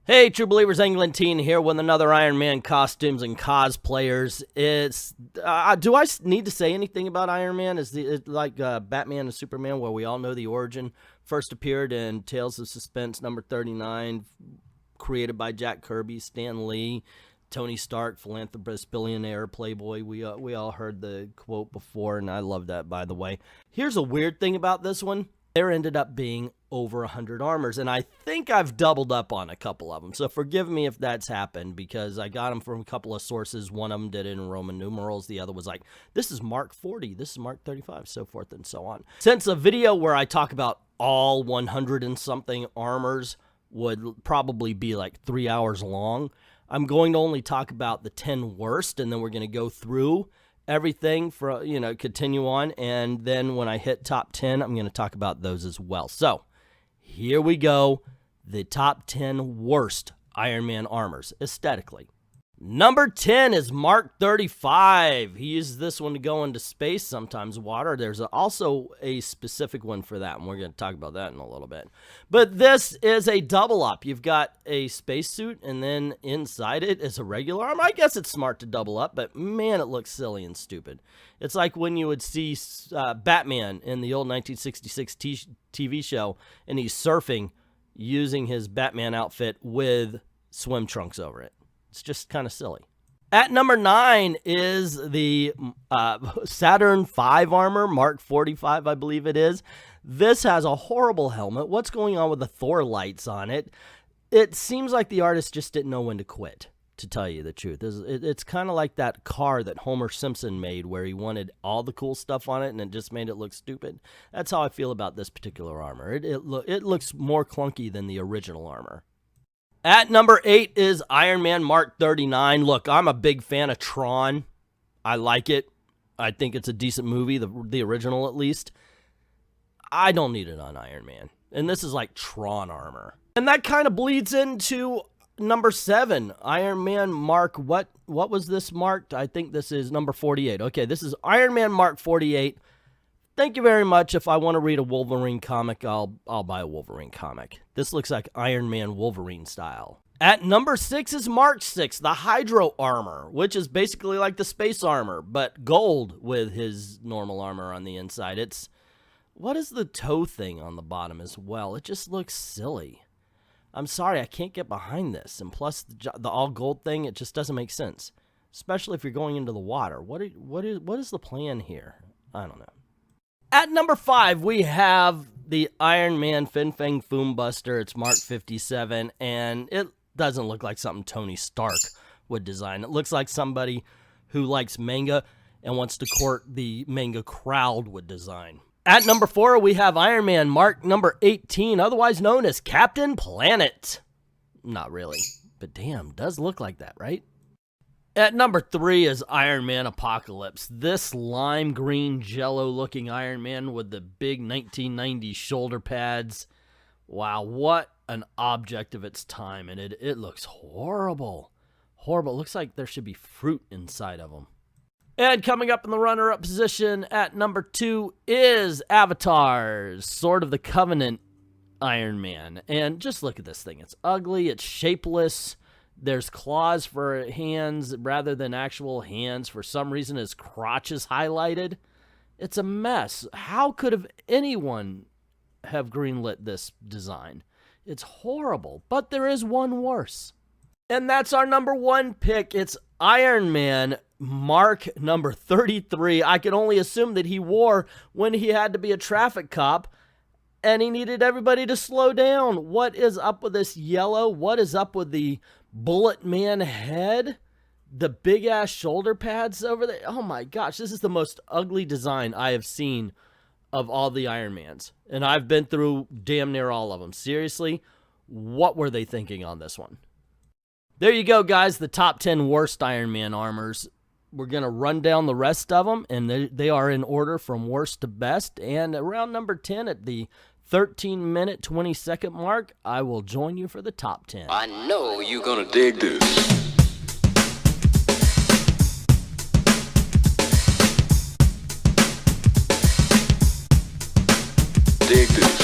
Hey, True Believers, England here with another Iron Man costumes and cosplayers. It's do I need to say anything about Iron Man? Is it like Batman and Superman, where we all know the origin? First appeared in Tales of Suspense number 39, created by Jack Kirby, Stan Lee, Tony Stark, philanthropist, billionaire, playboy. We all heard the quote before, and I love that, by the way. Here's a weird thing about this one. There ended up being over 100 armors, and I think I've doubled up on a couple of them. So forgive me if that's happened, because I got them from a couple of sources. One of them did it in Roman numerals. The other was like, this is Mark 40, this is Mark 35, so forth and so on. Since a video where I talk about all 100 and something armors would probably be like 3 hours long, I'm going to only talk about the 10 worst, and then we're going to go through everything for, continue on. And then when I hit top 10, I'm going to talk about those as well. So here we go. The top 10 worst Iron Man armors aesthetically. Number 10 is Mark 35. He uses this one to go into space, sometimes water. There's also a specific one for that, and we're going to talk about that in a little bit. But this is a double up. You've got a spacesuit, and then inside it is a regular armor. I guess it's smart to double up, but man, it looks silly and stupid. It's like when you would see Batman in the old 1966 TV show, and he's surfing using his Batman outfit with swim trunks over it. It's just kind of silly. At number 9 is the Saturn V armor, Mark 45, I believe it is. This has a horrible helmet. What's going on with the Thor lights on it? It seems like the artist just didn't know when to quit, to tell you the truth. It's kind of like that car that Homer Simpson made, where he wanted all the cool stuff on it and it just made it look stupid. That's how I feel about this particular armor. It looks more clunky than the original armor. At number 8 is Iron Man Mark 39. Look, I'm a big fan of Tron. I like it. I think it's a decent movie, the original at least. I don't need it on Iron Man. And this is like Tron armor. And that kind of bleeds into number 7, Iron Man Mark, what was this marked? I think this is number 48. Okay, this is Iron Man Mark 48. Thank you very much. If I want to read a Wolverine comic, I'll buy a Wolverine comic. This looks like Iron Man Wolverine style. At number 6 is Mark 6, the Hydro armor, which is basically like the space armor, but gold with his normal armor on the inside. What is the toe thing on the bottom as well? It just looks silly. I'm sorry, I can't get behind this. And plus, the all gold thing, it just doesn't make sense, especially if you're going into the water. What is the plan here? I don't know. At number 5, we have the Iron Man Fin Fang Foom Buster. It's Mark 57, and it doesn't look like something Tony Stark would design. It looks like somebody who likes manga and wants to court the manga crowd would design. At number 4, we have Iron Man Mark number 18, otherwise known as Captain Planet. Not really, but damn, does look like that, right? At number 3 is Iron Man Apocalypse. This lime green jello-looking Iron Man with the big 1990s shoulder pads. Wow, what an object of its time, and it looks horrible. Horrible. It looks like there should be fruit inside of them. And coming up in the runner-up position at number 2 is Avatar's Sword of the Covenant Iron Man. And just look at this thing. It's ugly. It's shapeless. There's claws for hands rather than actual hands. For some reason, his crotch is highlighted. It's a mess. How could anyone have greenlit this design? It's horrible, but there is one worse. And that's our number 1 pick. It's Iron Man Mark number 33. I can only assume that he wore when he had to be a traffic cop and he needed everybody to slow down. What is up with this yellow? What is up with the Bullet Man head? The big-ass shoulder pads over there? Oh my gosh, this is the most ugly design I have seen of all the Iron Mans. And I've been through damn near all of them. Seriously, what were they thinking on this one? There you go, guys, the top 10 worst Iron Man armors. We're going to run down the rest of them, and they are in order from worst to best. And around number 10 at the 13-minute, 20-second mark, I will join you for the top 10. I know you're going to dig this. Dig this.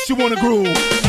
makes you wanna groove.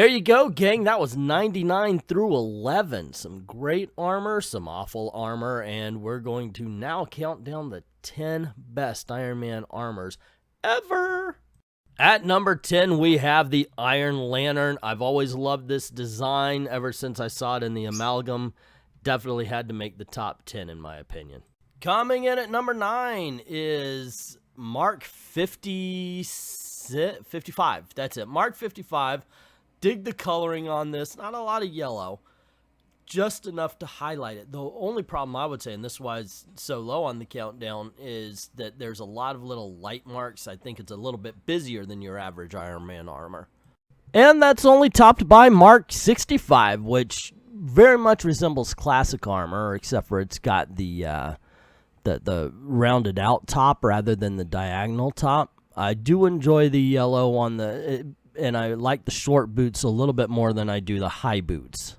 There you go, gang. That was 99 through 11. Some great armor, some awful armor, and we're going to now count down the 10 best Iron Man armors ever. At number 10, we have the Iron Lantern. I've always loved this design ever since I saw it in the Amalgam. Definitely had to make the top 10 in my opinion. Coming in at number 9 is Mark 55. That's it. Mark 55. Dig the coloring on this. Not a lot of yellow. Just enough to highlight it. The only problem I would say, and this is why it's so low on the countdown, is that there's a lot of little light marks. I think it's a little bit busier than your average Iron Man armor. And that's only topped by Mark 65, which very much resembles classic armor, except for it's got the rounded out top rather than the diagonal top. I do enjoy the yellow on and I like the short boots a little bit more than I do the high boots.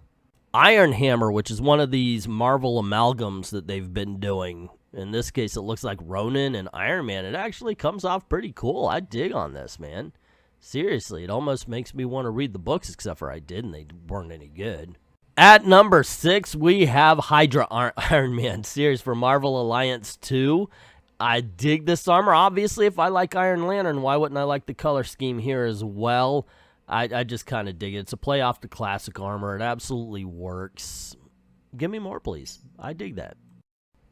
Iron Hammer, which is one of these Marvel amalgams that they've been doing. In this case, it looks like Ronin and Iron Man. It actually comes off pretty cool. I dig on this, man. Seriously, it almost makes me want to read the books, except for I did, and they weren't any good. At number 6, we have Hydra Iron Man series for Marvel Alliance 2. I dig this armor. Obviously, if I like Iron Lantern, why wouldn't I like the color scheme here as well? I just kind of dig it. It's a play off the classic armor. It absolutely works. Give me more, please. I dig that.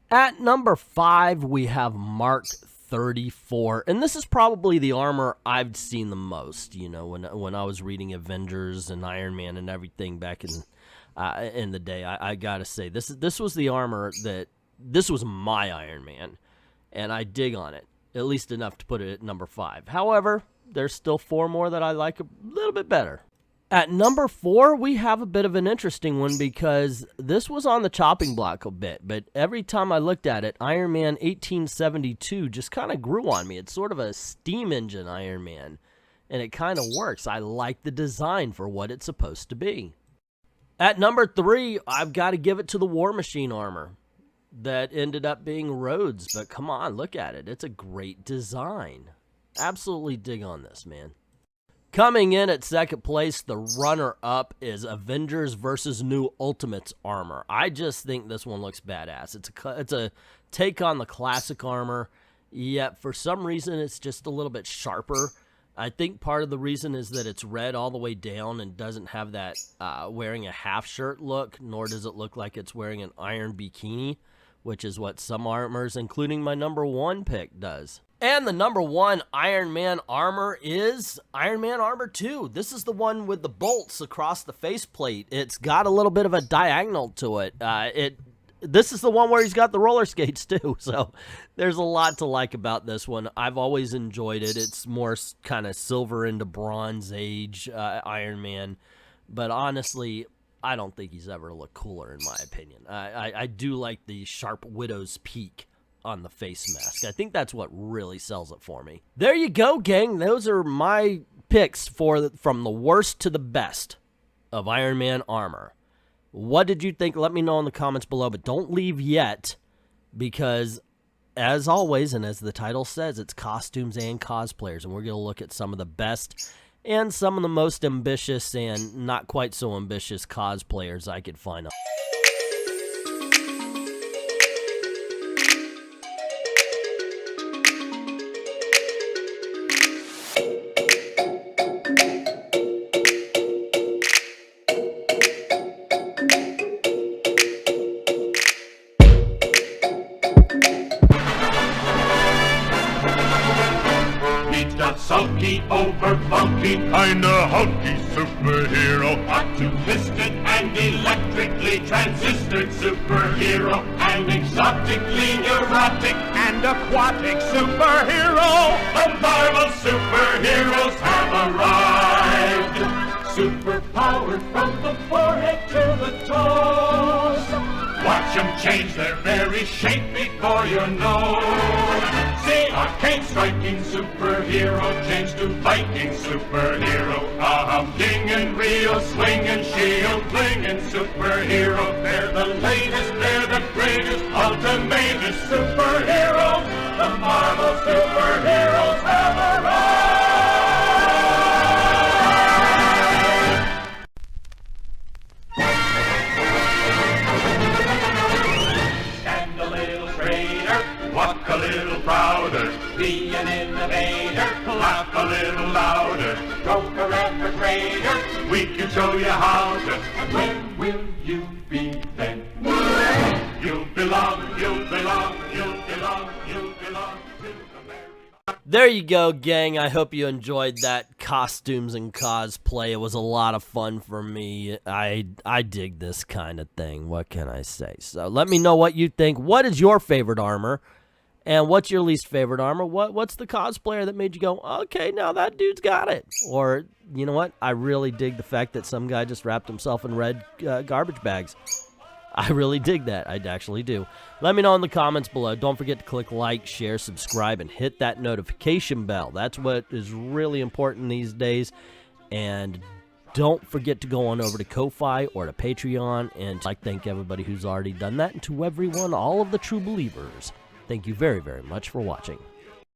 At number 5, we have Mark 34. And this is probably the armor I've seen the most, you know, when I was reading Avengers and Iron Man and everything back in the day. I got to say, this was the armor this was my Iron Man. And I dig on it, at least enough to put it at number 5. However, there's still 4 more that I like a little bit better. At number 4, we have a bit of an interesting one because this was on the chopping block a bit, but every time I looked at it, Iron Man 1872 just kind of grew on me. It's sort of a steam engine Iron Man, and it kind of works. I like the design for what it's supposed to be. At number 3, I've got to give it to the War Machine armor. That ended up being Rhodes, but come on, look at it. It's a great design. Absolutely dig on this, man. Coming in at second place, the runner-up is Avengers vs. New Ultimates armor. I just think this one looks badass. It's a take on the classic armor, yet for some reason it's just a little bit sharper. I think part of the reason is that it's red all the way down and doesn't have that wearing a half shirt look, nor does it look like it's wearing an iron bikini, which is what some armors, including my number 1 pick, does. And the number 1 Iron Man armor is Iron Man Armor 2. This is the one with the bolts across the faceplate. It's got a little bit of a diagonal to it. This is the one where he's got the roller skates too, so there's a lot to like about this one. I've always enjoyed it. It's more kind of silver into Bronze Age Iron Man, but honestly, I don't think he's ever looked cooler in my opinion. I do like the sharp widow's peak on the face mask. I think that's what really sells it for me. There you go, gang. Those are my picks from the worst to the best of Iron Man armor. What did you think? Let me know in the comments below, but don't leave yet because, as always, and as the title says, it's costumes and cosplayers, and we're going to look at some of the best and some of the most ambitious and not quite so ambitious cosplayers I could find. Sulky, over funky, kinda hulky superhero. Hot twisted and electrically transistored superhero. An exotically neurotic and aquatic superhero. The Marvel superheroes have arrived. Superpowered from the forehead to the toes. Watch them change their very shape before your nose. See arcane striking superhero change to Viking superhero. A humdinging real swinging shield blinging superhero. They're the latest, they're the greatest, ultimatest superheroes. The Marvel superheroes have arrived. Be an innovator, laugh a little louder, go forever greater, we can show you how to. And when will you be then? You'll belong, you'll belong, you'll belong, you'll belong to the very... There you go, gang. I hope you enjoyed that costumes and cosplay. It was a lot of fun for me. I dig this kind of thing. What can I say? So let me know what you think. What is your favorite armor? And what's your least favorite armor? What's the cosplayer that made you go, okay, now that dude's got it? Or, you know what? I really dig the fact that some guy just wrapped himself in red garbage bags. I really dig that. I actually do. Let me know in the comments below. Don't forget to click like, share, subscribe, and hit that notification bell. That's what is really important these days. And don't forget to go on over to Ko-Fi or to Patreon. And I'd like to thank everybody who's already done that. And to everyone, all of the true believers, thank you very, very much for watching.